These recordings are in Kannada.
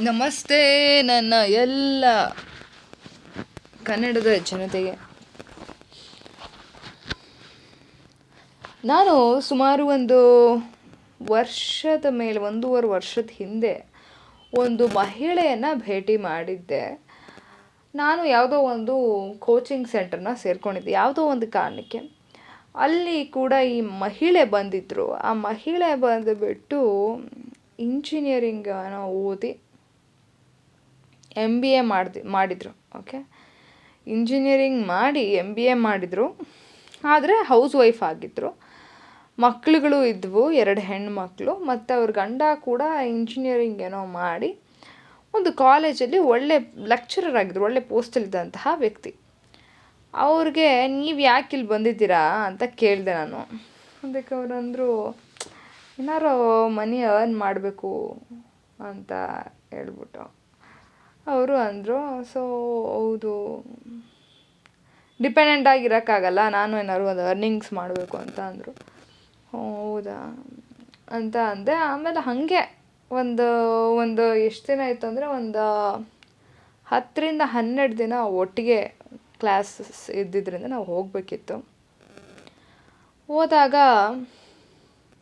ನಮಸ್ತೆ ನನ್ನ ಎಲ್ಲ ಕನ್ನಡದ ಜನತೆಗೆ. ನಾನು ಸುಮಾರು ಒಂದು ವರ್ಷದ ಮೇಲೆ 1.5 ವರ್ಷದ ಹಿಂದೆ ಒಂದು ಮಹಿಳೆಯನ್ನು ಭೇಟಿ ಮಾಡಿದ್ದೆ. ನಾನು ಯಾವುದೋ ಒಂದು ಕೋಚಿಂಗ್ ಸೆಂಟರ್ನ ಸೇರ್ಕೊಂಡಿದ್ದೆ ಯಾವುದೋ ಒಂದು ಕಾರಣಕ್ಕೆ. ಅಲ್ಲಿ ಕೂಡ ಈ ಮಹಿಳೆ ಬಂದಿದ್ದರು. ಆ ಮಹಿಳೆ ಬಂದುಬಿಟ್ಟು ಇಂಜಿನಿಯರಿಂಗ್ ಓದಿ MBA ಮಾಡಿದರು. ಓಕೆ, ಇಂಜಿನಿಯರಿಂಗ್ ಮಾಡಿ MBA ಮಾಡಿದರು. ಆದರೆ ಹೌಸ್ ವೈಫ್ ಆಗಿದ್ದರು. ಮಕ್ಕಳುಗಳು ಇದ್ವು, 2 ಹೆಣ್ಮಕ್ಳು. ಮತ್ತು ಅವ್ರ ಗಂಡ ಕೂಡ ಇಂಜಿನಿಯರಿಂಗ್ ಏನೋ ಮಾಡಿ ಒಂದು ಕಾಲೇಜಲ್ಲಿ ಒಳ್ಳೆ ಲೆಕ್ಚರರ್ ಆಗಿದ್ರು, ಒಳ್ಳೆ ಪೋಸ್ಟಲ್ಲಿದ್ದಂತಹ ವ್ಯಕ್ತಿ. ಅವ್ರಿಗೆ ನೀವು ಯಾಕೆ ಇಲ್ಲಿ ಬಂದಿದ್ದೀರಾ ಅಂತ ಕೇಳಿದೆ ನಾನು. ಅದಕ್ಕೆ ಅವರಂದರು, ಏನಾರು ಮನಿ ಅರ್ನ್ ಮಾಡಬೇಕು ಅಂತ ಹೇಳ್ಬಿಟ್ಟು ಅವರು ಅಂದರು. ಸೊ ಹೌದು, ಡಿಪೆಂಡೆಂಟ್ ಆಗಿರೋಕ್ಕಾಗಲ್ಲ, ನಾನು ಏನಾದ್ರು ಒಂದು ಅರ್ನಿಂಗ್ಸ್ ಮಾಡಬೇಕು ಅಂತ ಅಂದರು. ಹೌದಾ ಅಂತ ಅಂದೆ. ಆಮೇಲೆ ಹಾಗೆ ಒಂದು ಎಷ್ಟು ದಿನ ಆಯಿತು ಅಂದರೆ ಒಂದು 10ರಿಂದ 12 ದಿನ ಒಟ್ಟಿಗೆ ಕ್ಲಾಸಸ್ ಇದ್ದಿದ್ದರಿಂದ ನಾವು ಹೋಗಬೇಕಿತ್ತು. ಹೋದಾಗ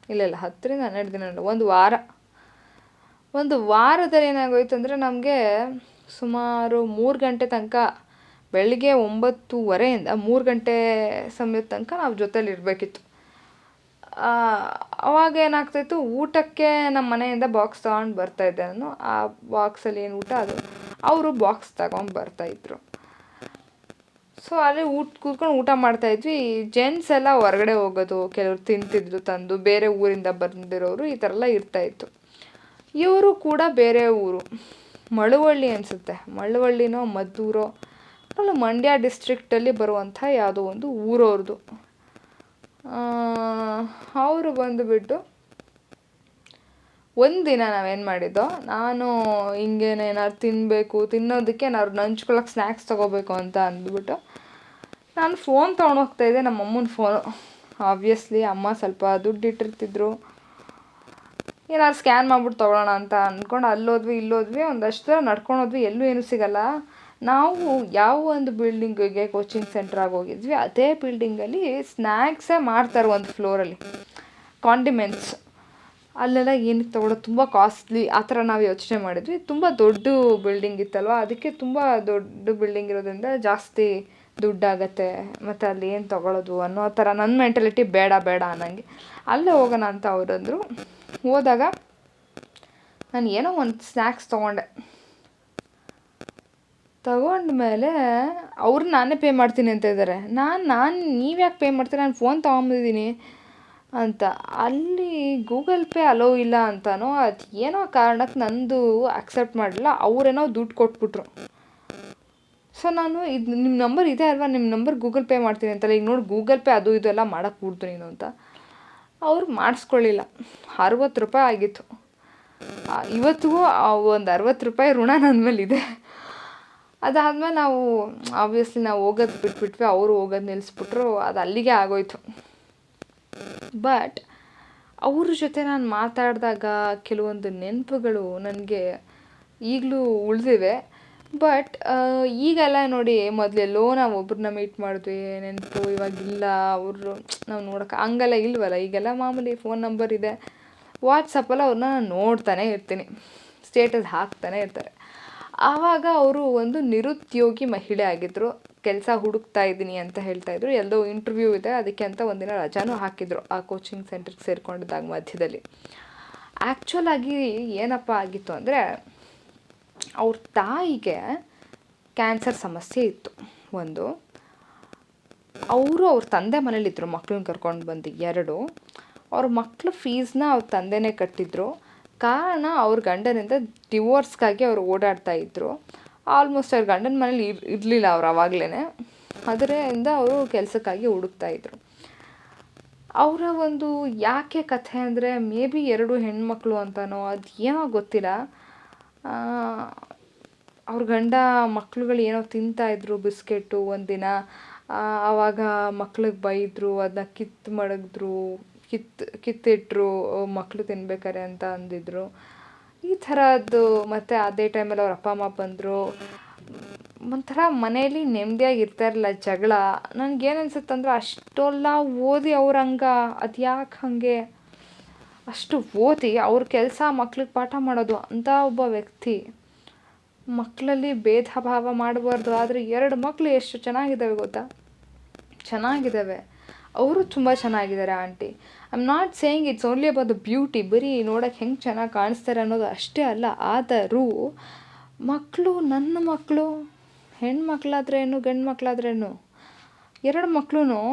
ಇಲ್ಲ 10ರಿಂದ 12 ದಿನ ಅಲ್ಲ, ಒಂದು ವಾರದಲ್ಲಿ ಏನಾಗೋಯ್ತು ಅಂದರೆ ನಮಗೆ ಸುಮಾರು 3 ಗಂಟೆ ತನಕ, ಬೆಳಿಗ್ಗೆ 9:30ಇಂದ 3 ಗಂಟೆ ಸಮಯದ ತನಕ ನಾವು ಜೊತೇಲಿ ಇರಬೇಕಿತ್ತು. ಅವಾಗ ಏನಾಗ್ತಾಯಿತ್ತು, ಊಟಕ್ಕೆ ನಮ್ಮ ಮನೆಯಿಂದ ಬಾಕ್ಸ್ ತೊಗೊಂಡು ಬರ್ತಾಯಿದ್ದೆ ನಾನು. ಆ ಬಾಕ್ಸಲ್ಲಿ ಏನು ಊಟ ಅದು ಅವರು ಬಾಕ್ಸ್ ತಗೊಂಡು ಬರ್ತಾಯಿದ್ರು. ಸೊ ಅಲ್ಲಿ ಕೂತ್ಕೊಂಡು ಊಟ ಮಾಡ್ತಾಯಿದ್ವಿ. ಜೆಂಟ್ಸ್ ಎಲ್ಲ ಹೊರಗಡೆ ಹೋಗೋದು, ಕೆಲವರು ತಿಂತಿದ್ರು ತಂದು, ಬೇರೆ ಊರಿಂದ ಬಂದಿರೋರು ಈ ಥರ ಎಲ್ಲ ಇರ್ತಾಯಿತ್ತು. ಇವರು ಕೂಡ ಬೇರೆ ಊರು, ಮಳವಳ್ಳಿ ಅನಿಸುತ್ತೆ, ಮಳವಳ್ಳಿನೋ ಮದ್ದೂರೋ ಅಲ್ಲ, ಮಂಡ್ಯ ಡಿಸ್ಟ್ರಿಕ್ಟಲ್ಲಿ ಬರುವಂಥ ಯಾವುದೋ ಒಂದು ಊರವ್ರದ್ದು. ಅವರು ಬಂದುಬಿಟ್ಟು ಒಂದಿನ ನಾವೇನು ಮಾಡಿದ್ದೋ, ನಾನು ಹಿಂಗೇನೆ ಏನಾದ್ರು ತಿನ್ನೋದಕ್ಕೆ ಏನಾದ್ರು ನಂಚ್ಕೊಳ್ಳೋಕೆ ಸ್ನ್ಯಾಕ್ಸ್ ತೊಗೋಬೇಕು ಅಂತ ಅಂದ್ಬಿಟ್ಟು ನಾನು ಫೋನ್ ತೊಗೊಂಡೋಗ್ತಾಯಿದ್ದೆ, ನಮ್ಮ ಅಮ್ಮನ ಫೋನು. ಆಬ್ವಿಯಸ್ಲಿ ಅಮ್ಮ ಸ್ವಲ್ಪ ದುಡ್ಡು ಇಟ್ಟಿರ್ತಿದ್ರು, ಏನಾದ್ರು ಸ್ಕ್ಯಾನ್ ಮಾಡ್ಬಿಟ್ಟು ತೊಗೊಳ್ಳೋಣ ಅಂತ ಅಂದ್ಕೊಂಡು ಅಲ್ಲೋದ್ವಿ ಇಲ್ಲೋದ್ವಿ, ಒಂದಷ್ಟು ದೂರ ನಡ್ಕೊಂಡೋದ್ವಿ, ಎಲ್ಲೂ ಏನೂ ಸಿಗಲ್ಲ. ನಾವು ಯಾವ ಒಂದು ಬಿಲ್ಡಿಂಗಿಗೆ ಕೋಚಿಂಗ್ ಸೆಂಟ್ರಾಗಿ ಹೋಗಿದ್ವಿ, ಅದೇ ಬಿಲ್ಡಿಂಗಲ್ಲಿ ಸ್ನ್ಯಾಕ್ಸೇ ಮಾಡ್ತಾರೆ ಒಂದು ಫ್ಲೋರಲ್ಲಿ, ಕಾಂಡಿಮೆಂಟ್ಸ್. ಅಲ್ಲೆಲ್ಲ ಏನಕ್ಕೆ ತೊಗೊಳೋದು, ತುಂಬ ಕಾಸ್ಟ್ಲಿ ಆ ಥರ ನಾವು ಯೋಚನೆ ಮಾಡಿದ್ವಿ. ತುಂಬ ದೊಡ್ಡ ಬಿಲ್ಡಿಂಗ್ ಇತ್ತಲ್ವ, ಅದಕ್ಕೆ ತುಂಬ ದೊಡ್ಡ ಬಿಲ್ಡಿಂಗ್ ಇರೋದ್ರಿಂದ ಜಾಸ್ತಿ ದುಡ್ಡಾಗತ್ತೆ, ಮತ್ತು ಅಲ್ಲಿ ಏನು ತೊಗೊಳೋದು ಅನ್ನೋ ಥರ ನನ್ನ ಮೆಂಟಾಲಿಟಿ ಬೇಡ ಅನ್ನಂಗೆ. ಅಲ್ಲೇ ಹೋಗೋಣ ಅಂತ ಅವರಂದರು. ಹೋದಾಗ ನಾನು ಏನೋ ಒಂದು ಸ್ನ್ಯಾಕ್ಸ್ ತಗೊಂಡ್ಮೇಲೆ ಅವ್ರು ನಾನೇ ಪೇ ಮಾಡ್ತೀನಿ ಅಂತ ಇದ್ದಾರೆ. ನೀವು ಯಾಕೆ ಪೇ ಮಾಡ್ತೀರಾ, ನಾನು ಫೋನ್ ತೊಗೊಂಬಂದಿದ್ದೀನಿ ಅಂತ. ಅಲ್ಲಿ ಗೂಗಲ್ ಪೇ ಅಲೋ ಇಲ್ಲ ಅಂತನೋ ಅದು ಏನೋ ಕಾರಣಕ್ಕೆ ನಂದು ಅಕ್ಸೆಪ್ಟ್ ಮಾಡಲಿಲ್ಲ. ಅವರೇನೋ ದುಡ್ಡು ಕೊಟ್ಬಿಟ್ರು. ಸೊ ನಾನು ಇದು ನಿಮ್ಮ ನಂಬರ್ ಇದೆ ಅಲ್ವಾ, ನಿಮ್ಮ ನಂಬರ್ ಗೂಗಲ್ ಪೇ ಮಾಡ್ತೀನಿ ಅಂತಲ್ಲ, ಈಗ ನೋಡಿ ಗೂಗಲ್ ಪೇ ಅದು ಇದು ಎಲ್ಲ ಮಾಡೋಕ್ಕೆ ಕೂಡ್ತು ನೀನು ಅಂತ. ಅವ್ರು ಮಾಡಿಸ್ಕೊಳ್ಳಿಲ್ಲ. 60 ರೂಪಾಯಿ ಆಗಿತ್ತು. ಇವತ್ತಿಗೂ ಒಂದು 60 ರೂಪಾಯಿ ಋಣ ನನ್ನ ಮೇಲಿದೆ. ಅದಾದಮೇಲೆ ನಾವು ಆಬ್ವಿಯಸ್ಲಿ ನಾವು ಹೋಗೋದು ಬಿಟ್ಬಿಟ್ವಿ, ಅವರು ಹೋಗೋದು ನಿಲ್ಲಿಸ್ಬಿಟ್ರು. ಅದು ಅಲ್ಲಿಗೆ ಆಗೋಯ್ತು. ಬಟ್ ಅವ್ರ ಜೊತೆ ನಾನು ಮಾತಾಡಿದಾಗ ಕೆಲವೊಂದು ನೆನಪುಗಳು ನನಗೆ ಈಗಲೂ ಉಳಿದಿವೆ. ಬಟ್ ಈಗೆಲ್ಲ ನೋಡಿ, ಮೊದಲೆಲ್ಲೋ ನಾವು ಒಬ್ರನ್ನ ಮೀಟ್ ಮಾಡಿದ್ವಿ, ನೆನಪು ಇವಾಗಿಲ್ಲ, ಅವರು ನಾವು ನೋಡೋಕೆ ಹಂಗೆಲ್ಲ ಇಲ್ವಲ್ಲ. ಈಗೆಲ್ಲ ಮಾಮೂಲಿ ಫೋನ್ ನಂಬರ್ ಇದೆ, ವಾಟ್ಸಪ್ಪಲ್ಲಿ ಅವ್ರನ್ನ ನಾನು ನೋಡ್ತಾನೆ ಇರ್ತೀನಿ, ಸ್ಟೇಟಸ್ ಹಾಕ್ತಾನೆ ಇರ್ತಾರೆ. ಆವಾಗ ಅವರು ಒಂದು ನಿರುದ್ಯೋಗಿ ಮಹಿಳೆ ಆಗಿದ್ದರು, ಕೆಲಸ ಹುಡುಕ್ತಾ ಇದ್ದೀನಿ ಅಂತ ಹೇಳ್ತಾಯಿದ್ರು. ಎಲ್ಲೋ ಇಂಟರ್ವ್ಯೂ ಇದೆ ಅದಕ್ಕೆ ಅಂತ ಒಂದಿನ ರಜಾನೂ ಹಾಕಿದ್ರು ಆ ಕೋಚಿಂಗ್ ಸೆಂಟ್ರಿಗೆ ಸೇರ್ಕೊಂಡಿದ್ದಾಗ ಮಧ್ಯದಲ್ಲಿ. ಆ್ಯಕ್ಚುಲಾಗಿ ಏನಪ್ಪ ಆಗಿತ್ತು ಅಂದರೆ, ಅವ್ರ ತಾಯಿಗೆ ಕ್ಯಾನ್ಸರ್ ಸಮಸ್ಯೆ ಇತ್ತು. ಅವ್ರ ತಂದೆ ಮನೇಲಿದ್ದರು, ಮಕ್ಕಳನ್ನ ಕರ್ಕೊಂಡು ಬಂದು 2. ಅವ್ರ ಮಕ್ಕಳು ಫೀಸ್ನ ಅವ್ರ ತಂದೆನೇ ಕಟ್ಟಿದ್ರು. ಕಾರಣ ಅವ್ರ ಗಂಡನಿಂದ ಡಿವೋರ್ಸ್ಗಾಗಿ ಅವ್ರು ಓಡಾಡ್ತಾಯಿದ್ರು. ಆಲ್ಮೋಸ್ಟ್ ಅವ್ರ ಗಂಡನ ಮನೇಲಿ ಇರಲಿಲ್ಲ ಅವ್ರು ಆವಾಗಲೇ, ಅದರಿಂದ ಅವರು ಕೆಲಸಕ್ಕಾಗಿ ಹುಡುಕ್ತಾಯಿದ್ರು. ಅವರ ಒಂದು ಯಾಕೆ ಕಥೆ ಅಂದರೆ, ಮೇ ಬಿ 2 ಹೆಣ್ಮಕ್ಳು ಅಂತನೋ ಅದು ಏನೋ ಗೊತ್ತಿಲ್ಲ, ಅವ್ರ ಗಂಡ ಮಕ್ಳುಗಳು ಏನೋ ತಿಂತಾಯಿದ್ರು ಬಿಸ್ಕೆಟು ಒಂದಿನ. ಆವಾಗ ಮಕ್ಳಿಗೆ ಬೈದರು, ಅದನ್ನ ಕಿತ್ತಿಟ್ರು ಮಕ್ಕಳು ತಿನ್ಬೇಕಾರೆ ಅಂತ ಅಂದಿದ್ರು. ಈ ಥರದ್ದು. ಮತ್ತು ಅದೇ ಟೈಮಲ್ಲಿ ಅವ್ರ ಅಪ್ಪ ಅಮ್ಮ ಬಂದರು. ಒಂಥರ ಮನೇಲಿ ನೆಮ್ಮದಿಯಾಗಿ ಇರ್ತಾ ಇರಲಿಲ್ಲ, ಜಗಳ. ನನಗೇನು ಅನ್ಸುತ್ತಂದ್ರೆ ಅಷ್ಟೆಲ್ಲ ಓದಿ ಅವ್ರ ಅದು ಯಾಕೆ ಹಾಗೆ ಅಷ್ಟು ಓದಿ ಅವ್ರ ಕೆಲಸ ಮಕ್ಳಿಗೆ ಪಾಠ ಮಾಡೋದು ಅಂಥ ಒಬ್ಬ ವ್ಯಕ್ತಿ ಮಕ್ಕಳಲ್ಲಿ ಭೇದ ಭಾವ ಮಾಡಬಾರ್ದು. ಆದರೆ 2 ಮಕ್ಕಳು ಎಷ್ಟು ಚೆನ್ನಾಗಿದ್ದಾವೆ ಗೊತ್ತಾ, ಚೆನ್ನಾಗಿದ್ದಾವೆ. ಅವರು ತುಂಬ ಚೆನ್ನಾಗಿದ್ದಾರೆ aunty. I am not saying it's only about the beauty, ಬರೀ ನೋಡೋಕ್ಕೆ ಹೆಂಗೆ ಚೆನ್ನಾಗಿ ಕಾಣಿಸ್ತಾರೆ ಅನ್ನೋದು ಅಷ್ಟೇ ಅಲ್ಲ. ಆದರೂ ಮಕ್ಕಳು, ನನ್ನ ಮಕ್ಕಳು, ಹೆಣ್ಮಕ್ಳಾದ್ರೇನು ಗಂಡು ಮಕ್ಕಳಾದ್ರೇನು 2 ಮಕ್ಕಳು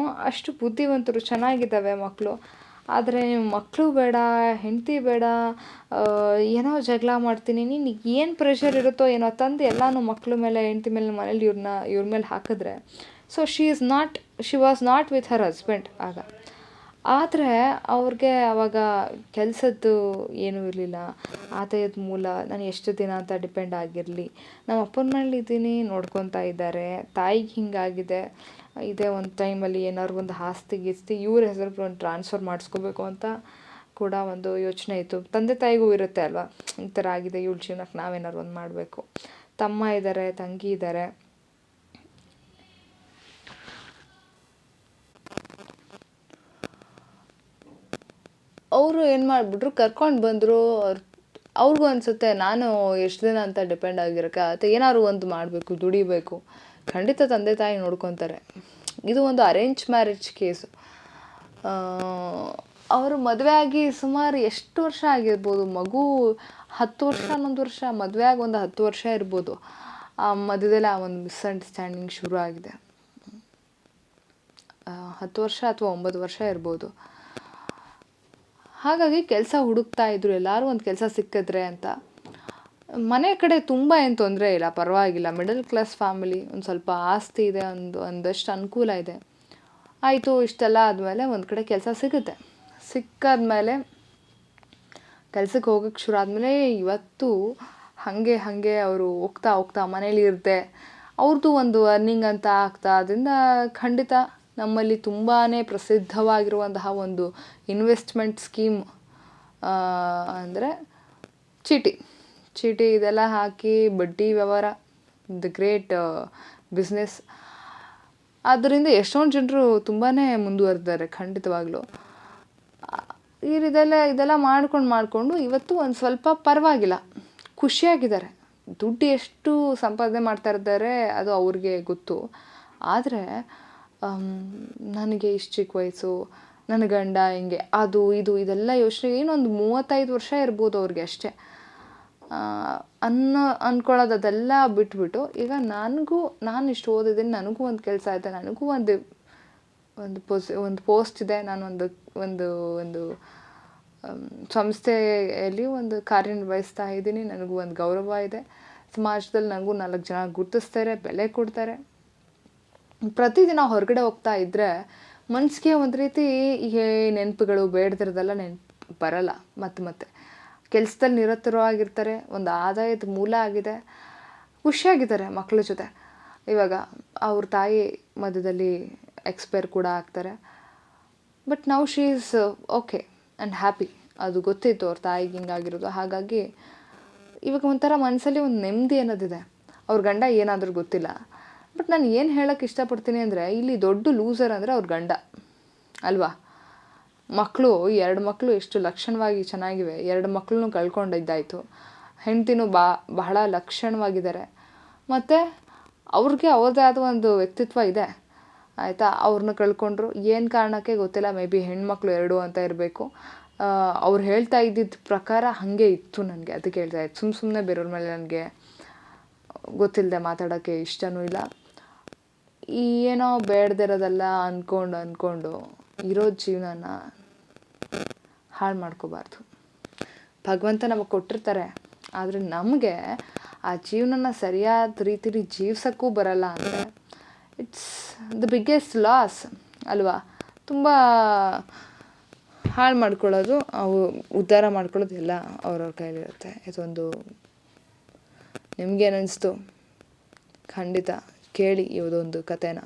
ಅಷ್ಟು ಬುದ್ಧಿವಂತರು, ಚೆನ್ನಾಗಿದ್ದಾವೆ ಮಕ್ಕಳು. ಆದರೆ ನೀವು ಮಕ್ಕಳು ಬೇಡ, ಹೆಂಡತಿ ಬೇಡ, ಏನೋ ಜಗಳ ಮಾಡ್ತೀನಿ, ನಿನಗೆ ಏನು ಪ್ರೆಷರ್ ಇರುತ್ತೋ ಏನೋ ತಂದು ಎಲ್ಲನೂ ಮಕ್ಕಳ ಮೇಲೆ, ಹೆಂಡತಿ ಮೇಲೆ, ಮನೇಲಿ ಇವ್ರ ಮೇಲೆ ಹಾಕಿದ್ರೆ, so she was not with her husband ಆಗ. ಆದರೆ ಅವ್ರಿಗೆ ಆವಾಗ ಕೆಲಸದ್ದು ಏನೂ ಇರಲಿಲ್ಲ, ಆದಾಯದ ಮೂಲ ನಾನು ಎಷ್ಟು ದಿನ ಅಂತ ಡಿಪೆಂಡ್ ಆಗಿರಲಿ. ನಮ್ಮ ಅಪ್ಪನ ಮನೇಲಿ ಇದ್ದೀನಿ, ನೋಡ್ಕೊತಾ ಇದ್ದಾರೆ. ತಾಯಿಗೆ ಹಿಂಗಾಗಿದೆ, ಇದೇ ಒಂದು ಟೈಮಲ್ಲಿ ಏನಾದ್ರು ಒಂದು ಆಸ್ತಿ ಗೀಸ್ತಿ ಇವ್ರ ಹೆಸರು ಒಂದು ಟ್ರಾನ್ಸ್ಫರ್ ಮಾಡಿಸ್ಕೋಬೇಕು ಅಂತ ಕೂಡ ಒಂದು ಯೋಚನೆ ಇತ್ತು. ತಂದೆ ತಾಯಿಗೂ ಇರುತ್ತೆ ಅಲ್ವಾ, ಈ ಥರ ಆಗಿದೆ, ಇವಳ ಜೀವನಕ್ಕೆ ನಾವೇನಾದ್ರು ಒಂದು ಮಾಡಬೇಕು. ತಮ್ಮ ಇದ್ದಾರೆ, ತಂಗಿ ಇದ್ದಾರೆ. ಅವರು ಏನು ಮಾಡಿಬಿಟ್ರು, ಕರ್ಕೊಂಡು ಬಂದರು. ಅವ್ರಿಗೂ ಅನಿಸುತ್ತೆ ನಾನು ಎಷ್ಟು ದಿನ ಅಂತ ಡಿಪೆಂಡ್ ಆಗಿರೋಕ್ಕೆ ಆಗುತ್ತೆ, ಏನಾದ್ರು ಒಂದು ಮಾಡಬೇಕು, ದುಡಿಬೇಕು. ಖಂಡಿತ ತಂದೆ ತಾಯಿ ನೋಡ್ಕೊತಾರೆ. ಇದು ಒಂದು ಅರೇಂಜ್ ಮ್ಯಾರೇಜ್ ಕೇಸು. ಅವರು ಮದುವೆ ಆಗಿ ಸುಮಾರು ಎಷ್ಟು ವರ್ಷ ಆಗಿರ್ಬೋದು, ಮಗು 10 ವರ್ಷ 11 ವರ್ಷ, ಮದುವೆ ಆಗಿ ಒಂದು 10 ವರ್ಷ ಇರ್ಬೋದು. ಆ ಮಧ್ಯದಲ್ಲಿ ಆ ಒಂದು ಮಿಸ್ಅಂಡರ್ಸ್ಟ್ಯಾಂಡಿಂಗ್ ಶುರು ಆಗಿದೆ. 10 ವರ್ಷ ಅಥವಾ 9 ವರ್ಷ ಇರ್ಬೋದು. ಹಾಗಾಗಿ ಕೆಲಸ ಹುಡುಕ್ತಾ ಇದ್ರು, ಎಲ್ಲರೂ ಒಂದು ಕೆಲಸ ಸಿಕ್ಕಿದ್ರೆ ಅಂತ. ಮನೆ ಕಡೆ ತುಂಬ ಏನು ತೊಂದರೆ ಇಲ್ಲ, ಪರವಾಗಿಲ್ಲ, ಮಿಡಲ್ ಕ್ಲಾಸ್ ಫ್ಯಾಮಿಲಿ, ಒಂದು ಸ್ವಲ್ಪ ಆಸ್ತಿ ಇದೆ, ಒಂದಷ್ಟು ಅನುಕೂಲ ಇದೆ. ಆಯಿತು, ಇಷ್ಟೆಲ್ಲ ಆದಮೇಲೆ ಒಂದು ಕಡೆ ಕೆಲಸ ಸಿಗುತ್ತೆ. ಸಿಕ್ಕಾದ್ಮೇಲೆ ಕೆಲ್ಸಕ್ಕೆ ಹೋಗೋಕ್ಕೆ ಶುರು ಆದಮೇಲೆ ಇವತ್ತು ಹಾಗೆ ಅವರು ಹೋಗ್ತಾ ಮನೇಲಿ ಇರುತ್ತೆ. ಅವ್ರದ್ದು ಒಂದು ಅರ್ನಿಂಗ್ ಅಂತ ಆಗ್ತಾ, ಅದರಿಂದ ಖಂಡಿತ ನಮ್ಮಲ್ಲಿ ತುಂಬಾ ಪ್ರಸಿದ್ಧವಾಗಿರುವಂತಹ ಒಂದು ಇನ್ವೆಸ್ಟ್ಮೆಂಟ್ ಸ್ಕೀಮ್ ಅಂದರೆ ಚೀಟಿ ಇದೆಲ್ಲ ಹಾಕಿ ಬಡ್ಡಿ ವ್ಯವಹಾರ, ದ ಗ್ರೇಟ್ ಬಿಸ್ನೆಸ್. ಆದ್ದರಿಂದ ಎಷ್ಟೊಂದು ಜನರು ತುಂಬಾ ಮುಂದುವರೆದಿದ್ದಾರೆ ಖಂಡಿತವಾಗ್ಲೂ. ಇದೆಲ್ಲ ಮಾಡಿಕೊಂಡು ಇವತ್ತು ಒಂದು ಸ್ವಲ್ಪ ಪರವಾಗಿಲ್ಲ, ಖುಷಿಯಾಗಿದ್ದಾರೆ. ದುಡ್ಡು ಎಷ್ಟು ಸಂಪಾದನೆ ಮಾಡ್ತಾ ಇದ್ದಾರೆ ಅದು ಅವ್ರಿಗೆ ಗೊತ್ತು. ಆದರೆ ನನಗೆ ಇಷ್ಟು ಚಿಕ್ಕ ವಯಸ್ಸು, ನನ್ನ ಗಂಡ ಹಿಂಗೆ, ಅದು ಇದೆಲ್ಲ ಯೋಚನೆ, ಏನೊಂದು 35 ವರ್ಷ ಇರ್ಬೋದು ಅವ್ರಿಗೆ ಅಷ್ಟೇ ಅಂದ್ಕೊಳ್ಳೋದು. ಅದೆಲ್ಲ ಬಿಟ್ಬಿಟ್ಟು ಈಗ ನಾನು ಇಷ್ಟು ಓದಿದ್ದೀನಿ, ನನಗೂ ಒಂದು ಕೆಲಸ ಇದೆ, ನನಗೂ ಒಂದು ಪೋಸ್ಟ್ ಇದೆ, ನಾನು ಒಂದು ಸಂಸ್ಥೆಯಲ್ಲಿ ಒಂದು ಕಾರ್ಯನಿರ್ವಹಿಸ್ತಾ ಇದ್ದೀನಿ, ನನಗೂ ಒಂದು ಗೌರವ ಇದೆ, ಸಮಾಜದಲ್ಲಿ ನನಗೂ 4 ಜನ ಗುರುತಿಸ್ತಾರೆ, ಬೆಲೆ ಕೊಡ್ತಾರೆ. ಪ್ರತಿದಿನ ಹೊರಗಡೆ ಹೋಗ್ತಾ ಇದ್ದರೆ ಮನಸ್ಸಿಗೆ ಒಂದು ರೀತಿ ನೆನಪುಗಳು ಬೇಡದಿರೋದೆಲ್ಲ ನೆನಪು ಬರಲ್ಲ. ಮತ್ತೆ ಕೆಲಸದಲ್ಲಿ ನಿರತರಾಗಿರ್ತಾರೆ, ಒಂದು ಆದಾಯದ ಮೂಲ ಆಗಿದೆ, ಖುಷಿಯಾಗಿದ್ದಾರೆ ಮಕ್ಕಳ ಜೊತೆ. ಇವಾಗ ಅವ್ರ ತಾಯಿ ಮಧ್ಯದಲ್ಲಿ ಎಕ್ಸ್ಪೈರ್ ಕೂಡ ಆಗ್ತಾರೆ. But now she is okay and happy. ಅದು ಗೊತ್ತಿತ್ತು ಅವ್ರ ತಾಯಿಗೆ ಹಿಂಗಾಗಿರೋದು. ಹಾಗಾಗಿ ಇವಾಗ ಒಂಥರ ಮನಸ್ಸಲ್ಲಿ ಒಂದು ನೆಮ್ಮದಿ ಅನ್ನೋದಿದೆ. ಅವ್ರ ಗಂಡ ಏನಾದರೂ ಗೊತ್ತಿಲ್ಲ. ಬಟ್ ನಾನು ಏನು ಹೇಳೋಕ್ಕೆ ಇಷ್ಟಪಡ್ತೀನಿ ಅಂದರೆ, ಇಲ್ಲಿ ದೊಡ್ಡ ಲೂಸರ್ ಅಂದರೆ ಅವ್ರ ಗಂಡ ಅಲ್ವಾ. 2 ಮಕ್ಕಳು ಎಷ್ಟು ಲಕ್ಷಣವಾಗಿ ಚೆನ್ನಾಗಿವೆ, 2 ಮಕ್ಕಳನ್ನೂ ಕಳ್ಕೊಂಡಿದ್ದಾಯಿತು. ಹೆಂಡ್ತಿನೂ ಬಹಳ ಲಕ್ಷಣವಾಗಿದ್ದಾರೆ. ಮತ್ತು ಅವ್ರಿಗೆ ಅವ್ರದ್ದೇ ಆದ ಒಂದು ವ್ಯಕ್ತಿತ್ವ ಇದೆ, ಆಯಿತಾ. ಅವ್ರನ್ನ ಕಳ್ಕೊಂಡ್ರು, ಏನು ಕಾರಣಕ್ಕೆ ಗೊತ್ತಿಲ್ಲ, ಮೇ ಬಿ ಹೆಣ್ಮಕ್ಳು 2 ಅಂತ ಇರಬೇಕು. ಅವ್ರು ಹೇಳ್ತಾ ಇದ್ದಿದ್ದ ಪ್ರಕಾರ ಹಾಗೆ ಇತ್ತು. ನನಗೆ ಅದಕ್ಕೆ ಹೇಳ್ತಾ ಇತ್ತು, ಸುಮ್ಮನೆ ಬೇರೆಯವ್ರ ಮೇಲೆ ನನಗೆ ಗೊತ್ತಿಲ್ಲದೆ ಮಾತಾಡೋಕ್ಕೆ ಇಷ್ಟನೂ ಇಲ್ಲ. ಏನೋ ಬೇಡದಿರೋದೆಲ್ಲ ಅಂದ್ಕೊಂಡು ಇರೋ ಜೀವನನ ಹಾಳು ಮಾಡ್ಕೋಬಾರ್ದು. ಭಗವಂತ ನಮಗೆ ಕೊಟ್ಟಿರ್ತಾರೆ, ಆದರೆ ನಮಗೆ ಆ ಜೀವನನ ಸರಿಯಾದ ರೀತಿಲಿ ಜೀವ್ಸೋಕ್ಕೂ ಬರಲ್ಲ ಅಂದರೆ ಇಟ್ಸ್ ದ ಬಿಗ್ಗೆಸ್ಟ್ ಲಾಸ್ ಅಲ್ವಾ. ತುಂಬ ಹಾಳು ಮಾಡ್ಕೊಳ್ಳೋದು, ಉದ್ಧಾರ ಮಾಡ್ಕೊಳ್ಳೋದು ಎಲ್ಲ ಅವ್ರವ್ರ ಕೈಲಿರುತ್ತೆ. ಇದೊಂದು ನಿಮಗೇನು ಅನಿಸ್ತು ಖಂಡಿತ ಕೇಳಿ ಇದೊಂದು ಕಥೆನ.